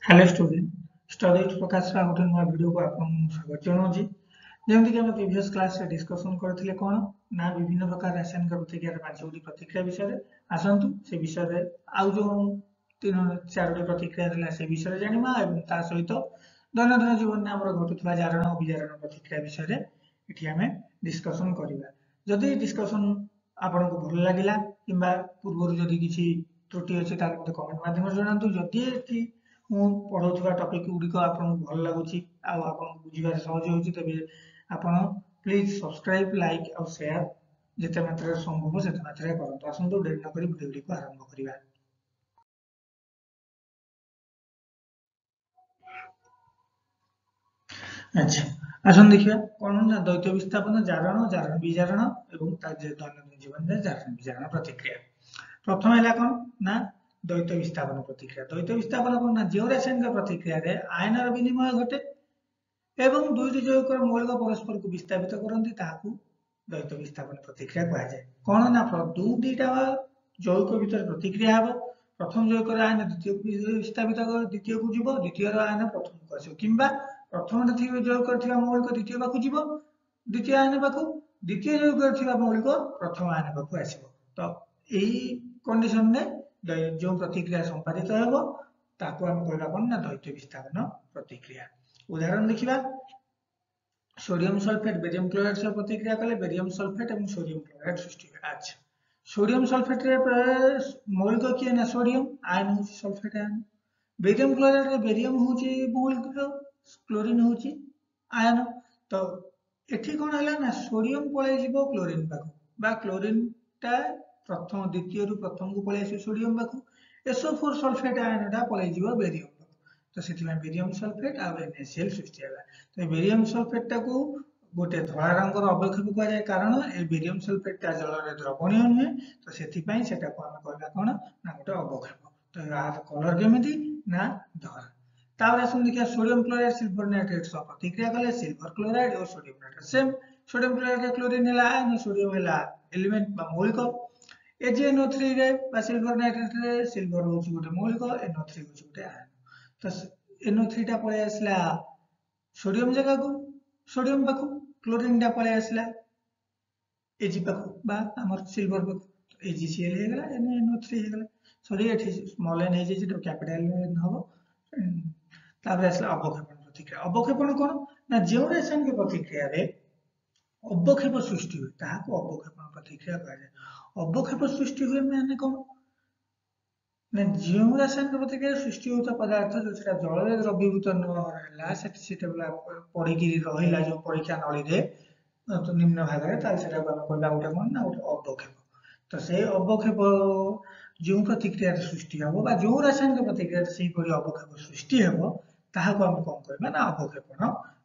Hello student study प्रकाश गोटे नुआ video को आपको स्वागत जनाऊँगी जमी कि प्रीवियस क्लास रे डिस्कशन करथिले कोन ना विभिन्न प्रकार रासायनिक प्रतिक्रिया पांचटी प्रतिक्रिया विषय रे आसंतु से विषय रे आउ जो तीन चारोटी प्रतिक्रिया रहला से विषय रे जानिबा एवं ता सहित दैनंदिन जीवन में हमर घटुवा जारण अभिजारण प्रतिक्रिया विषय रे एठी हमें डिस्कशन करिबा जदि डिस्कशन आपन को भल लागिला किबा पूर्व जदि किछि त्रुटि अछि ताले मते कमेंट माध्यम जणांतु जदि एठी ମୁଁ ପଢ଼ଉଥିବା ଟପିକ୍ ଗୁଡ଼ିକ ଆପଣଙ୍କୁ ଭଲ ଲାଗୁଛି ଆଉ ଆପଣଙ୍କୁ ବୁଝିବାରେ ସହଜ ହେଉଛି ତେବେ ଆପଣ ପ୍ଲିଜ୍ ସବସ୍କ୍ରାଇବ୍ ଲାଇକ୍ ଆଉ ସେୟାର ଯେତେ ମାତ୍ରାରେ ସମ୍ଭବ ସେତେ ମାତ୍ରାରେ କରନ୍ତୁ। ଆସନ୍ତୁ ଡେରି ନକରି ଭିଡ଼ିଓଟିକୁ ଆରମ୍ଭ କରିବା। ଆଚ୍ଛା ଆସନ୍ତୁ ଦେଖିବା କ'ଣ ନା ଦ୍ୱୈତ ବିସ୍ଥାପନ ଜାରଣ ଜାରଣ ବିଜାରଣ ଏବଂ ତା ଦୈନନ୍ଦିନ ଜୀବନରେ ଜାରଣ ବିଜାରଣ ପ୍ରତିକ୍ରିୟା। ପ୍ରଥମ ହେଲା କ'ଣ ନା द्वैत विस्थापन प्रतिक्रिया द्वैत विस्थापन कौन जो रासायनिक प्रतिक्रिया रे आयनर विनिमय घटे एवं दुईटी यौगिक मौलिक परस्पर को विस्थापित करती द्वैत विस्थापन प्रतिक्रिया कहा जाए कौन ना दुईटा यौगिक भीतर प्रतिक्रिया हम प्रथम यौगिक आयन द्वितीय को विस्थापित द्वितीय को जीव द्वितीय आयन प्रथम को आस कि प्रथम यौगिक मौलिक द्वितीय पाक जीव द्वितीय आयन पाक द्वितीय यौगिक मौलिक प्रथम आयन पाक आस तो यही कंडीशन में जो प्रतिक्रिया संपादित हो ताको हम कहबा कोन ना द्वैत विस्थापन प्रतिक्रिया। उदाहरण देखिबा सोडियम सल्फेट बेरियम क्लोराइड से प्रतिक्रिया कले बेरियम सल्फेट एवं सोडियम क्लोराइड सृष्टि हुए। अच्छा सोडियम सल्फेट रे मौलिक किए ना सोडियम आयन होची सल्फेट आयन बेरियम क्लोराइड रे बेरियम होची मौलिक क्लोरीन होची आयन तो एठी कोन हला ना सोडियम पळे जिवो क्लोरीन पाको बा क्लोरीन टा प्रथम द्वितीय रु प्रथम को पळे आसे सोडियम पाको SO4 सल्फेट आयनटा पळे जिवो बेरियम पाको तो सेति बेरियम सल्फेट आ NaCl सृष्टि होला तो बेरियम सल्फेट टाको गोटे धला रंगर अवक्षेप कहा जाए कारण ए बेरियम सल्फेट टा जल रे द्रवणीय नुहे तो सेति पई सेटा को हम कहला कोन ना गोटे अवक्षेप तो यार कलर केमिति ना धला तापर आसन देखिया सोडियम क्लोराइड सिल्वर नाइट्रेट सह प्रतिक्रिया कले सिल्वर क्लोराइड और sodium nitrate same sodium chloride रे क्लोरीन हला आयन सोडियम हला एलिमेंट बा मौलिक AgNO3 रे बा सिल्वर नाइट्रेट रे सिल्वर होची गोटे मौलिक NO3 होची गोटे आयन तो NO3 टा पळे आसला सोडियम जगह को सोडियम पाखु क्लोरीन टा पळे आसला Ag पाखु बा हमर सिल्वर पाखु AgCl हे गेला NO3 हे गेला सॉरी एठी स्मॉल n हे जे तो कैपिटल n हबो तापर आसला अवक्षेपण प्रतिक्रिया अवक्षेपण कोन ना जेउ रासायनिक प्रतिक्रिया रे अवक्षेप सृष्टि हुए ताहाको अवक्षेपण प्रतिक्रिया कहा जाए अवक्षेप सृष्टि हुए माने कोन ना जो रासायनिक प्रतिक्रिया सृष्टि होता पदार्थ जो सेटा जल रे द्रवीभूत न होला सेटा पड़ी की रहिला जो परीक्षा नळी रे तो निम्न भाग रे ताल सेटा हम कहला गोटे कोन ना गोटे अवक्षेप तो से अवक्षेप जो प्रतिक्रिया सृष्टि हबो बा जो रासायनिक प्रतिक्रिया से परि अवक्षेप सृष्टि हबो ताहाको हम कोन कहबा ना अवक्षेपण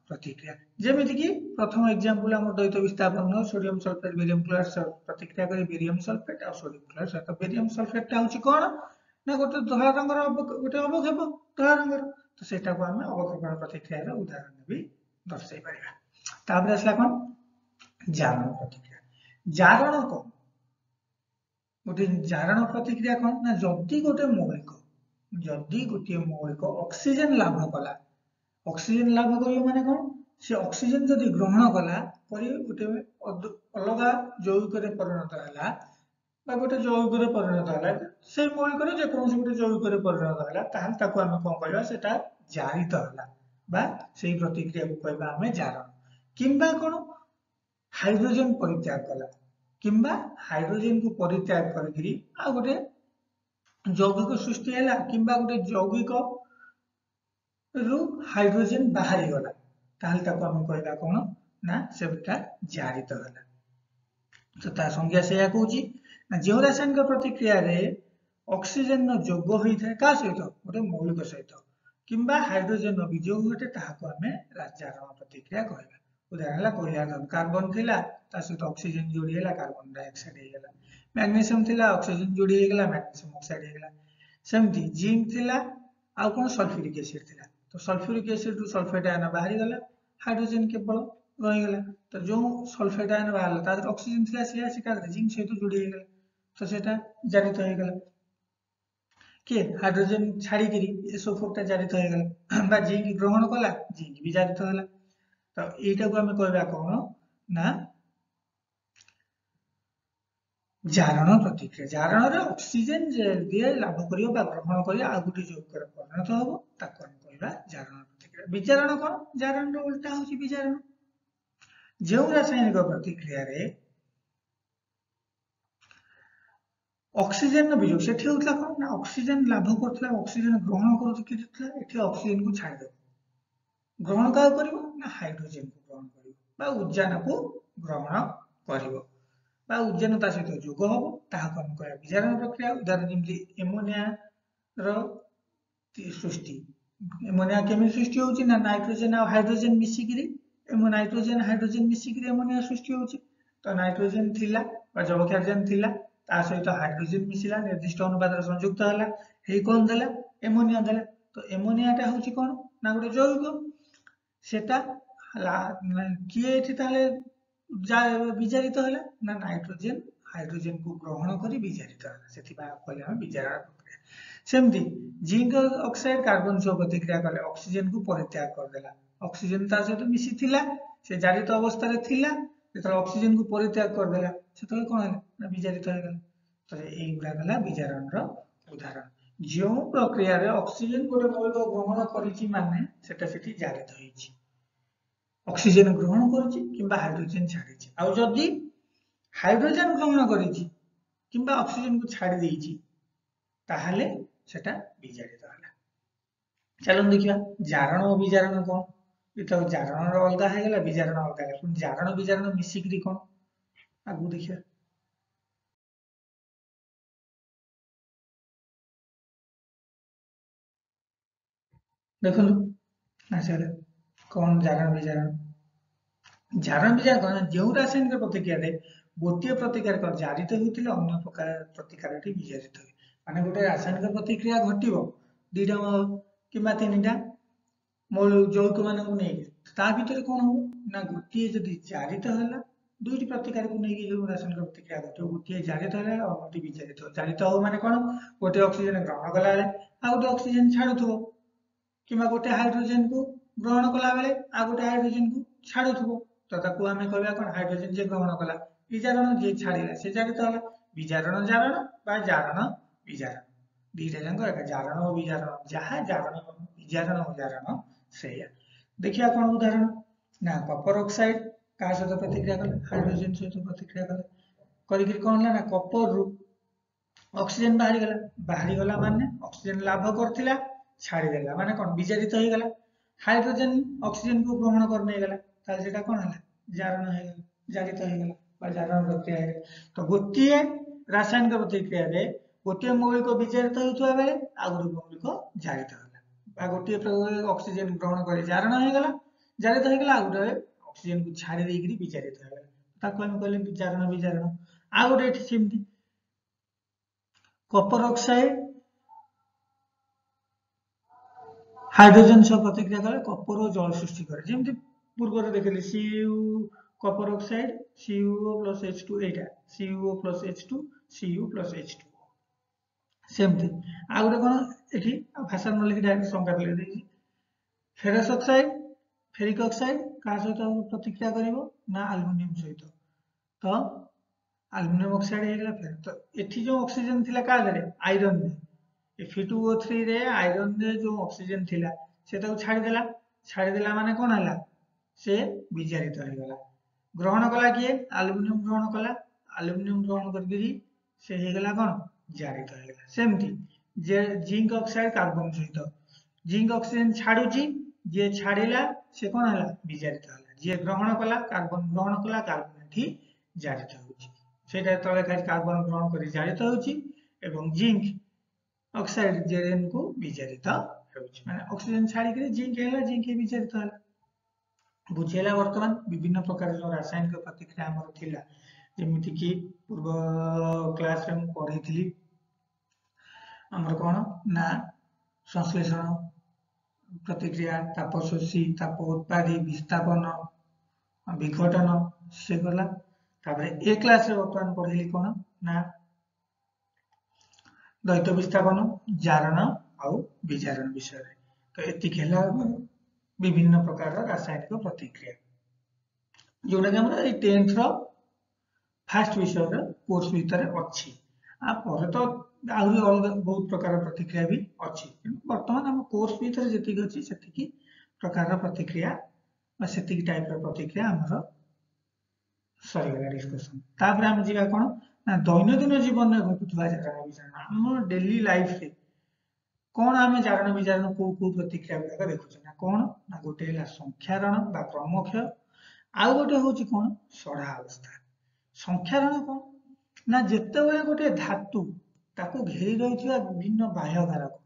प्रतिक्रिया जेमिति कि प्रथम एग्जांपल हम द्वैत विस्थापन सोडियम सल्फेट बेरियम क्लोराइड प्रतिक्रिया करे बेरियम सल्फेट और सोडियम क्लोराइड सहित बेरियम सल्फेट टा होची कोन ना गोटे धला रंगर गोटे अवक्षेप धला रंगर तो सेटा को हम अवक्षेपण प्रतिक्रिया रे उदाहरण भी दर्शाई परिबा तापर असला कोन जारण प्रतिक्रिया जारण को गोटे जारण प्रतिक्रिया कोन ना जदी गोटे मौलिक ऑक्सीजन लाभ कला ऑक्सीजन लाभ करियो माने कोन से ऑक्सीजन जदी ग्रहण कला परि गोटे अलग यौगिक रे परिणत हला बा गोटे यौगिक रे परिणत हला से मौलिक रे जे कोन गोटे यौगिक रे परिणत हला ताहाल ताको हम कोन कहबा सेटा जारित हला बा सेही प्रतिक्रिया को कहबा हमें जारण किंबा कोन हाइड्रोजन परित्याग कला किंबा हाइड्रोजन को परित्याग करकरी आ गोटे यौगिक सृष्टि हला किंबा गोटे यौगिक रु हाइड्रोजन बाहरी गला ताहाल ताको हम कहबा कोन ना सेटा जारित हला तो ता संज्ञा से कहूची ना जो रासायनिक प्रतिक्रिया रे ऑक्सीजन न जोग होई थाए का सहित गोटे मौलिक सहित किंबा हाइड्रोजन न वियोग घटे ताहाको हमें जारण प्रतिक्रिया कहबा उदाहरण ला कहला कार्बन थिला ता सहित ऑक्सीजन जोड़ी हैला कार्बन डाइऑक्साइड हे गेला मैग्नीशियम थिला ऑक्सीजन जोड़ी हे गेला मैग्नीशियम ऑक्साइड हे गेला सेमती जिंक थिला आ कोन सल्फ्यूरिक एसिड थिला तो सल्फ्यूरिक एसिड रु सल्फेट आयन बाहरी गला हाइड्रोजन केवल रही गला तो जो सल्फेट आयन बाहरला तार ऑक्सीजन थिला से आसी का जिंक सहित जोड़ी हे गेला तो सेटा जारित हे गेला किए हाइड्रोजन छाड़ी SO4 टा जारित हो गला बा जिंक ग्रहण कला जिंक भी जारित होला तो एटा को हमें कहबा कोन ना जारण प्रतिक्रिया जारण रे ऑक्सीजन जे दिए लाभ करियो बा ग्रहण करियो आ गुटी जोग कर परिणत होबो ताको हम कहबा जारण प्रतिक्रिया विजारण कोन जारण रो उल्टा होची विजारण जो रासायनिक प्रतिक्रिया रे ऑक्सीजन वियोग से होता कौन ना ऑक्सीजन लाभ करता ऑक्सीजन ग्रहण कर ऑक्सीजन को छाड़ दे ग्रहण क्या कर ना हाइड्रोजन को ग्रहण कर उद्जान को ग्रहण कर उद्जान सहित जोग हम ताकू हम कह विजारण प्रक्रिया उदाहरण जमी एमोनिया सृष्टि एमोनिया केमी सृष्टि होची ना नाइट्रोजन और हाइड्रोजन मिसिकी नाइट्रोजन हाइड्रोजन मिसिकी एमोनिया सृष्टि होची तो नाइट्रोजन थिला जबक्षारजान थिला ता सहित हाइड्रोजन मिसिला निर्दिष्ट अनुपात संयुक्त होला हे कोन देला एमोनिया देला तो एमोनियाटा होची कोन ना गोटे जैविक सेटा किए एठी ताले विजारित होला ना नाइट्रोजन हाइड्रोजन को ग्रहण करी विजारित होला सेति बा कहले हम विजारण प्रक्रिया सेमती जिंक ऑक्साइड कार्बन सह प्रतिक्रिया कले ऑक्सीजन को परित्याग कर देला ऑक्सीजन ता सहित मिसी थिला से जारित अवस्था रे थिला जेतले ऑक्सीजन को परित्याग कर देला सेतले कोन होला ना विजारित हो गेला तो एई गुडा गला विजारण रो उदाहरण जो प्रक्रिया रे ऑक्सीजन गोटे मौलिक ग्रहण करिछि माने सेटा सेठी जारित होइछि ऑक्सीजन ग्रहण करिछि किबा हाइड्रोजन छाडिछि आ जदि हाइड्रोजन ग्रहण करिछि किबा ऑक्सीजन को छाडी देइछि ताहले सेटा विजारित होला चलो देखिया जारण और विजारण कोन इतो जारण रो अलगा हे गेला विजारण अलगा हे पण जारण विजारण मिसिकरी कोन आगु देखिया देखो आसले कौन जारण विजारण जो रासायनिक प्रतिक्रिया रे गोटे प्रतिक्रिया जारित होइतिले अन्य प्रकार प्रतिक्रियाटी विजारित होय माने गोटे रासायनिक प्रतिक्रिया घटिबो दुईटा किबा तीनटा मौल यौगिक मानक नै ता भितर कोन हो ना गोटे जदि जारित होला दुईटी प्रतिक्रिया को नै जो रासायनिक प्रतिक्रिया घटिबो गोटे जारित होला अन्यटी विजारित हो जारित हो माने कोन गोटे ऑक्सीजन ग्रहण कला आ गोटे ऑक्सीजन छाडुथबो किबा गोटे हाइड्रोजन को ग्रहण कला बेले आ गोटे हाइड्रोजन को छाडुथबो तो ताकू आमे कहबा कोन हाइड्रोजन जे ग्रहण कला विजारण जे छाडिला से जारित होला विजारण जारण बा जारण विजारण दुईटा जांक एक जारण और विजारण जहा जारण विजारण और जारण सेया देखिया कोन उदाहरण ना कपर ऑक्साइड का सहित प्रतिक्रिया कले हाइड्रोजन सहित प्रतिक्रिया कले करिक कोन ना कपर रु ऑक्सीजन बाहरी गला माने ऑक्सीजन लाभ करथिला छाड़ी देला माने कोन विजारित हो गेला हाइड्रोजन ऑक्सीजन को ग्रहण कर नै गेला ताले सेटा कोन हला जारण हो गेला जारित हो गेला बा जारण प्रक्रिया है तो गोटिए रासायनिक प्रतिक्रिया रे गोटिए मौलिक विजारित होथुवा बेले आ गोटे मौलिक जारित होला बा गोटिए ऑक्सीजन ग्रहण करे जारण हो गेला जारित हो गेला आ गोटे ऑक्सीजन को छाड़ी देइकरी विजारित हो गेला ताको हम कहले जारण विजारण आ गोटे एठी सेमती कपर ऑक्साइड हाइड्रोजन सह प्रतिक्रिया कले कपर और जल सृष्टि करे जेमति पूर्व रे देखले Cu Kapoor oxide CuO + H2 एटा CuO + H2 Cu + H2 सेमति आ गोटे कोन एठी भाषा न लिखि डायरेक्ट संकेत ले देछि फेरस ऑक्साइड फेरिक ऑक्साइड का सहित प्रतिक्रिया करिवो ना एल्युमिनियम सहित तो एल्युमिनियम ऑक्साइड हे गेला फेर तो एठी जो ऑक्सीजन थिला का रे आयरन रे Fe2O3 रे आयरन रे जो ऑक्सीजन थिला सेटा छाड़ी देला माने कोन हला से विजारित हो गेला ग्रहण कला किए एल्युमिनियम ग्रहण करके से हे गेला कोन जारित हो गेला सेमती जे जिंक ऑक्साइड कार्बन सहित जिंक ऑक्सीजन छाडुची जे छाडिला से कोन हला विजारित होला जे ग्रहण कला कार्बन एठी जारित होउची सेटा तळे खाली कार्बन ग्रहण करी जारित होउची एवं जिंक ऑक्साइड जेरेन को विजारित होउची माने ऑक्सीजन छाडी के जिंक हेला जिंक विजारित होला बुझेला वर्तमान विभिन्न प्रकार जो रासायनिक प्रतिक्रिया हमर थिला जेमिति कि पूर्व क्लास रे हम पढिथिली हमर कोन ना संश्लेषण प्रतिक्रिया तापशोषी ताप उत्पादी विस्थापन विघटन से गला तापर ए क्लास रे वर्तमान पढिली कोन ना द्वैत विस्थापन जारण आउ विजारण विषय तो एतिक है विभिन्न प्रकार रासायनिक प्रतिक्रिया जोटा कि हमर 10th रो फास्ट विषय कोर्स भितर अच्छी आ पर तो आहरी अलग बहुत प्रकार प्रतिक्रिया भी अच्छी बर्तमान हम कोर्स भितर जति अच्छी सेतिकी प्रकार प्रतिक्रिया सेतिकी टाइप प्रतिक्रिया हमर सरीगला डिस्कशन तापर हम जीवा कोन ना दैनंदिन जीवन में घटुवा जारण विजारण हम डेली लाइफ रे कौन आम जारण विजारण को प्रतिक्रिया गुड़ाक देखुचे ना कौन ना गोटे संख्यारण बा क्रमक्षय आउ गोटे हूँ कौन सड़ा अवस्था संख्यारण कौन ना जितेबाला गोटे धातु ताको घेरी रही विभिन्न बाह्य कारक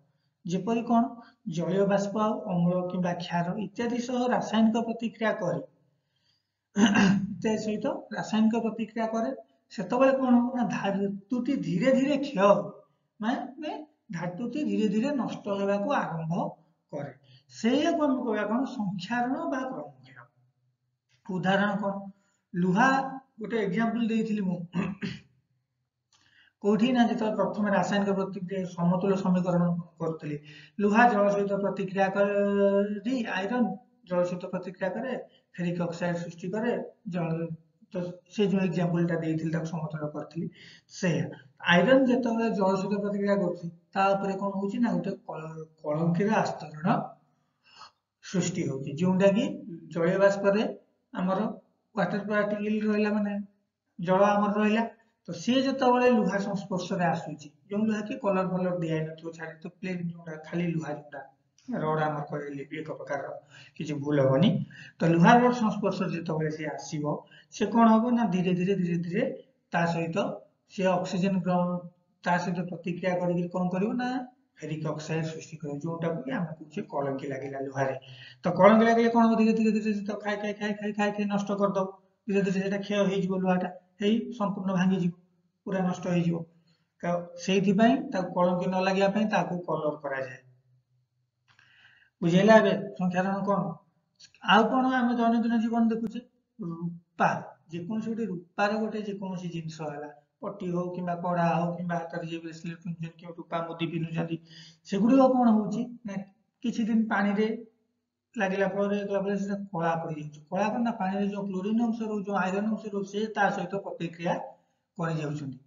जेपरी कौन जलीय बाष्प अम्ल कि क्षार इत्यादि सह रासायनिक प्रतिक्रिया करे इत्यादि सहित रासायनिक प्रतिक्रिया करे सेतबेले कौन हो ना धातुटी धीरे धीरे क्षय माने धातुटी धीरे धीरे नष्ट होगा को आरंभ करे से आम कह कौन संख्यारण बा क्रमक्षय उदाहरण कौन लुहा गोटे एग्जांपल देइथिली मु कोठी ना जो प्रथम रासायनिक प्रतिक्रिया समतुल्य समीकरण करतली लुहा जल सहित प्रतिक्रिया करी आयरन जल सहित प्रतिक्रिया करे फेरिक ऑक्साइड सृष्टि करे जल तो से जो एग्जांपल टा देइथिली ताक समतुल्य करतली से आयरन जेतबे जल सहित प्रतिक्रिया करछि ता ऊपर कोन होछि ना गोटे कलंकिर आस्तरण सृष्टि होछि जोंडा कि जलीय बाष्प रे हमर वाटर पार्टिकल रहिला माने जल हमर रहिला तो सी जिते लुहा संस्पर्श में आसूची जो लुहा की कलर फलर दिया न छाड़ी तो प्लेन जो खाली लुहा जो रड आम कहली एक प्रकार किसी भूल हेनी तो लुहा रड संस्पर्श जो सी आसो सी कौन हम ना धीरे धीरे धीरे धीरे ता सहित सी ऑक्सीजन ता सहित प्रतिक्रिया करी कौन कर फेरिक ऑक्साइड सृष्टि करे जोटा कि आम कहे कलंकी लगे लुहारे तो कलंकी लगे कौन हम धीरे धीरे धीरे तो खाई खाई खाई खाई खाई खाई नष्ट करदे धीरे धीरे से क्षय हो लुहाटा संपूर्ण भांगी पूरा नष्ट हो से कलंकी न लगे कलर करा जाए बुझेगा संख्यारण कौन आउ कौन आम दैनंदिन जीवन देखुचे रूपा जेकोसी गोटे रूपार गोटे जेकोसी जिनस है पट्टी हो कि कड़ा हो कि हाथ में ब्रेसलेट पिंधुन रूपा मुदी पिंधुंट सेगुड़ कौन हो किसी दिन पानी रे लगिला कला पड़ जाए कला कौन ना पानी जो क्लोरीन अंश रो जो आयरन अंश रो से सहित प्रतिक्रिया कर जाउछन्ती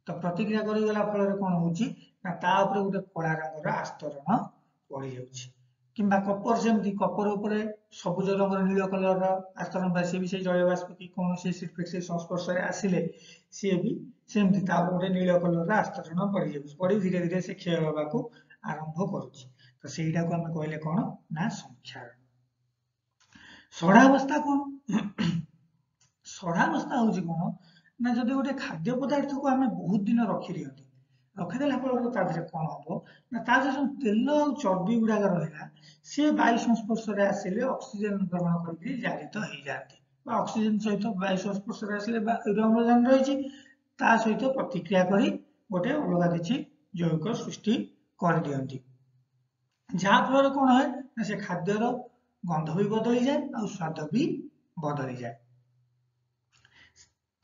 तो प्रतिक्रिया करिगला फल कौन होची ना ता ऊपर गोटे कला रंगर आस्तरण पड़ जाउछि किंबा कपर सेमती कपर उपरे सबुज रंगर नील कलर आस्तरण बा से भी से जलीय बाष्प कि कौन से संस्पर्श में आसिले सी भी सेमती ता गोटे नील कलर आस्तरण पड़ जाउछि पड़ी धीरे धीरे से क्षय होगा को आरंभ करुछि तो सेटा को हम कहले कौन ना संख्यारण सड़ावस्था कौन सड़ावस्था हूँ कौन ना जब गोटे खाद्य पदार्थ को आम बहुत दिन रखी दिखती रखीदेला फल कौन हम ना जो तेल और चर्बी गुड़ाक रहा सी वायु संस्पर्श में आसिले ऑक्सीजन ग्रहण कर जारित हो जाती ऑक्सीजन सहित वायु संस्पर्श में आसिले अम्लजान रही सहित प्रतिक्रिया करी गोटे अलग किसी जैविक सृष्टि कर दिखती जहाँफल कौन है ना से खाद्यर गंध भी बदली जाए और स्वाद भी बदली जाए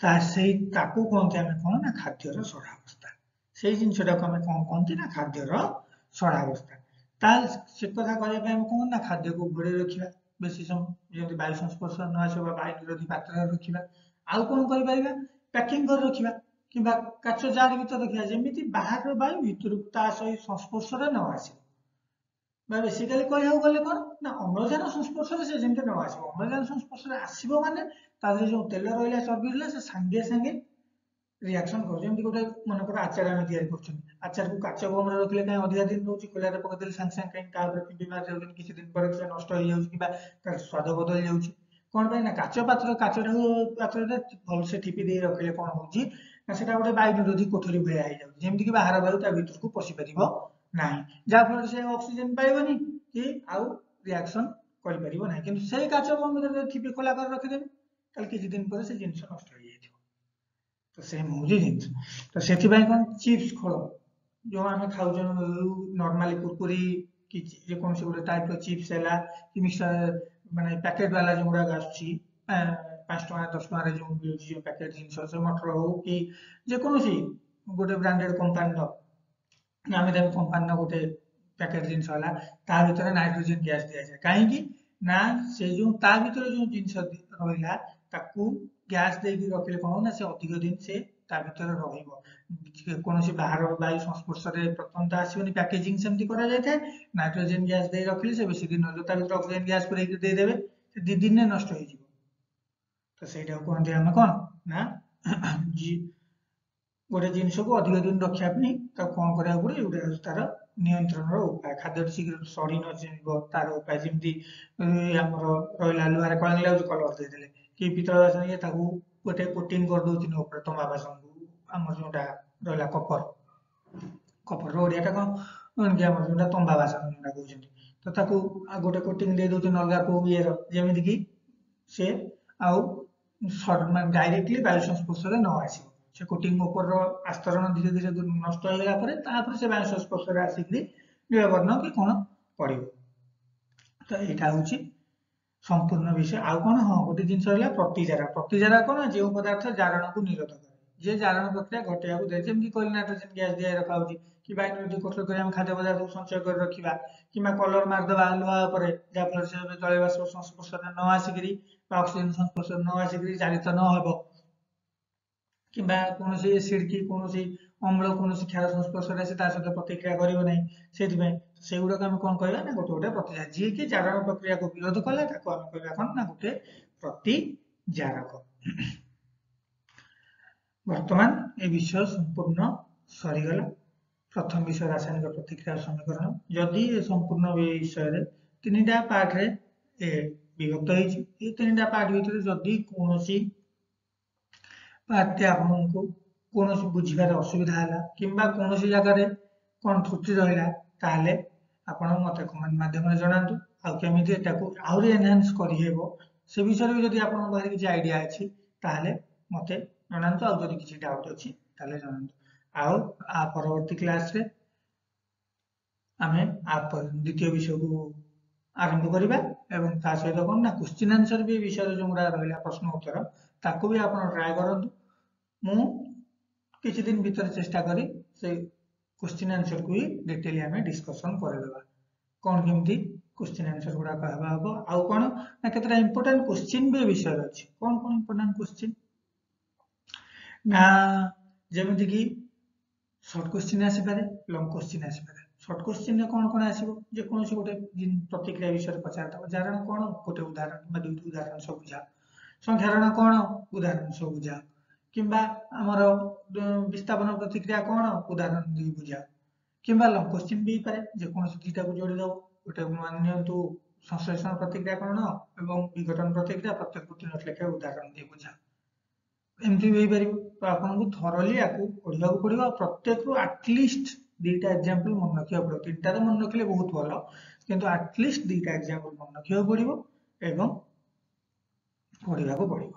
कहते हैं कौन ना खाद्यर सड़ावस्था से जिनटा को कौन कहते ना खाद्यर सड़ावस्था से कथा कहने कौन ना खाद्य को घोड़े रखा बेस समय जब वायु संस्पर्श न आस वायु निरोधी पात्र रखा आउ कौन कर पैकिंग कर रखा कि काच जार भर रखा जमी बाहर वायु भर सहित संस्पर्श न आस बेसिकाली कहू गले कौन ना अम्लजान संस्पर्श से जमी न आस अम्लजान संस्पर्श आसो माने जो तेल रहा चर्बी रहा से सागे सागे रिएक्शन कर गोटे मनकर आचार आम या आचार को काच बम रखिले कहीं अधिका दिन रोचे खोलार पकड़े सागे सागे कहीं बीमार जाऊँ किसी दिन पर नष्ट हो जाए स्वाद बदल जाऊँगी कौन पाई ना काच पात्र काचटा पात्र भलसे टिपी दे रखिले कौन होगी ना से गोटे वायु निरोधी कोठरी भाया हो जाए जमीक बाहर वायु भर को पशि पार ना जहाँफल से ऑक्सीजन पाइबनी कि आउ रिएक्शन कर से काच बम टिपी खोला कर रखिदेवे कल किसी दिन पर से जिनस नष्ट हो जाए तो सेम हूँ जिन तो से कौन चिप्स खोल जो आम खाऊ नॉर्मली कुरकुरी कि जेकोसी गोटे टाइप चिप्स है कि मिक्सचर माने पैकेट वाला जो गुड़ाक आस 5 टका 10 टका जो मिलूँ पैकेट जिन मटर हो कि जेकोसी गोटे ब्रांडेड कंपानी नामी दामी कंपानी गोटे पैकेट जिनस होला ता भितर नाइट्रोजन गैस दिया जाए कहीं ना से जो ता भितर जो जिनस रहिला ताकू गैस देकी रखिले कोन ना से अधिक दिन से ता भितर रहिबो कोनोसी बाहर वायु संस्पर्श रे प्रथम ता आसीबनी पैकेजिंग सेमती करा जाय थाए नाइट्रोजन गैस दे रखिले से बेसी दिन रहलो ता भितर ऑक्सीजन गैस पुरै के दे देबे से 2 दिन ने नष्ट हो जिवो तो सेटा कोन हम कोन ना जी गोटे जिनस को अधिक दिन रखा कौन करा पड़े गोटे तार नियंत्रण उपाय खाद्य शीघ्र सड़ी न तार उपाय जमी रहा लुहार कला लगे कलर देदेले कि पितल बासन ये गोटे कोटिंग कर दौन ऊपर तंबा बासन को आम जोटा रहा कपर कपर ओडिया कौन कि आम जो तंबा बासन जो कहते तो ताकू गोटे कोटिंग दे दौन अलग को ये जमीन की सी आउ डायरेक्टली वायु संस्पर्श न आसो से कोटिंग ऊपर आस्तरण धीरे धीरे नष्ट हो से वायु संस्पर्श आसिक नीलवर्ण कि कौन पड़ो तो यहाँ हूँ संपूर्ण विषय आउ कौन हाँ गोटे जिन प्रतिजारा प्रतिजारा कौन जो पदार्थ जारण को निरोध करे जे जारण प्रक्रिया घटेगा दे जमी कहले नाइट्रोजन गैस दिया रखा कि बायोनोटिक कौशल कर खाद्य पदार्थ को संचय कर रखा कि कलर मारदेवा लुहा जहाँफल से जल बाष्प संस्पर्श न आसिक ऑक्सीजन संस्पर्श न आसिक चालित न हो कि कौन एसिड कि कौन अम्ल कौन क्षार संस्पर्श सहित प्रतिक्रिया करना से गुड़ाक आम कौन कह गोटे गोटे प्रतिजार जी कि जारण प्रक्रिया को विरोध कला आम कह कौन ना गोटे प्रतिजारक वर्तमान ये विषय संपूर्ण सरीगला प्रथम विषय रासायनिक प्रतिक्रिया समीकरण जदि संपूर्ण विषय 3टा पार्ट रे विभक्त होती 3टा पार्ट भितर जदि कौन पार्टी आपको कौन बुझार असुविधा है कि कौन जगह कौन त्रुटि रहा ताले आपण मत कमेंट माध्यम जनातु आमि आहरी एनहांस करहेब से विषय भी जब आप किसी आइडिया अच्छी ताले मत जनातु आदि किसी डाउट अच्छी ताले जनातु आ परवर्ती क्लास रे आमे आप द्वितीय विषय को आरंभ करवा एवं ता सहित कौन ना क्वेश्चन आंसर भी विषय जो गुड़ा रहा प्रश्न उत्तर ताकू भी आप ट्राए करूँ मु किसी दिन भीतर चेष्टा करी से क्वेश्चन आंसर को ही डिटेली आमे डिस्कशन करदेबा कौन केमती क्वेश्चन आंसर गुड़ा कहबा हबो आउ कौन ना केतरा इंपोर्टेंट क्वेश्चन भी विषय अछि कौन कौन इंपोर्टेंट क्वेश्चन ना जेमिति कि शॉर्ट क्वेश्चन आसी पारे लॉन्ग क्वेश्चन आसी पारे शॉर्ट क्वेश्चन रे कौन कौन आसीबो जे कोन से गोटे प्रतिक्रिया विषय पचारता जारण कौन गोटे उदाहरण बा दुई उदाहरण सब बुझा संख्यारण कौन उदाहरण सब बुझा किंबा आमर विस्थापन प्रतिक्रिया कौन उदाहरण दी बुझा किंबा लॉन्ग क्वेश्चन भी पारे जे कोन से दुईटा को जोड़ी दबो गोटे माननियंतु संश्लेषण प्रतिक्रिया कौन एवं विघटन प्रतिक्रिया प्रत्येक को 3 लेखा उदाहरण दी बुझा एमती भी पार तो आपको थरली आपको पढ़ा पड़ो प्रत्येक रू आटलिस्ट 2टा एग्जांपल मन रखा पड़ो 3टा तो मन रखिले बहुत भल किंतु आटलिस्ट 2टा एग्जांपल मन रखा पड़ो एवं पढ़ा पड़ो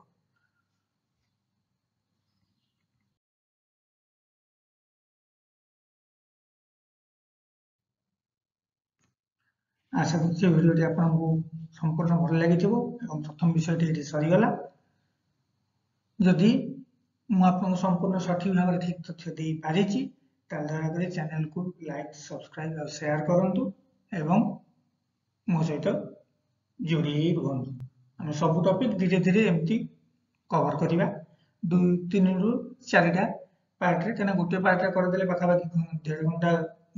आशा कर भिडियोटी आपको संपूर्ण भल लगी प्रथम विषय ये सरीगला जदि मुझे संपूर्ण सठिक भाव में ठीक तथ्य दे पारी दयाकोरी चैनल को लाइक सब्सक्राइब और शेयर करूँ एवं मो सहित जोड़ी रुहतु आम सब टॉपिक धीरे धीरे एमती कवर करवा 2-3 ରୁ 4टा पार्ट रे कना गोटे पार्ट रे कर देले पाखापाखि 1.5 घंटा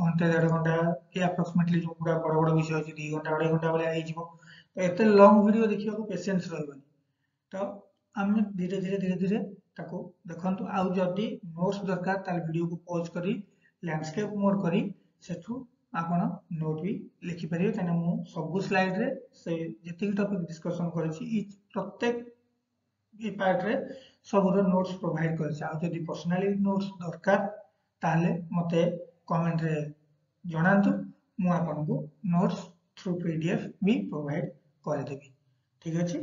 घंटे 1.5 घंटा कि अप्रोक्सीमेटली जो पूरा बड़ बड़ विषय अछि 2 घंटा 2.5 घंटा वाला हो तो एते लॉन्ग वीडियो देखिया को पेशेंस रहबनी तो आम धीरे धीरे ताको देखंतु आउ जदी नोट्स दरकार ताल वीडियो को पॉज करी लैंडस्केप मोड करी सेठू आपण नोट भी लिखि परियो तने मु सब स्लाइड रे से जति टॉपिक डिस्कशन करिछि प्रत्येक ये पार्ट रे सब नोट्स प्रोवाइड कर जदि पर्सनाली नोट्स दरकार ताले मते कमेंट रे जणांतु मु आपनको नोट्स थ्रू पीडीएफ भी प्रोवाइड कर देबी ठीक अछि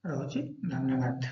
रहउछि धन्यवाद।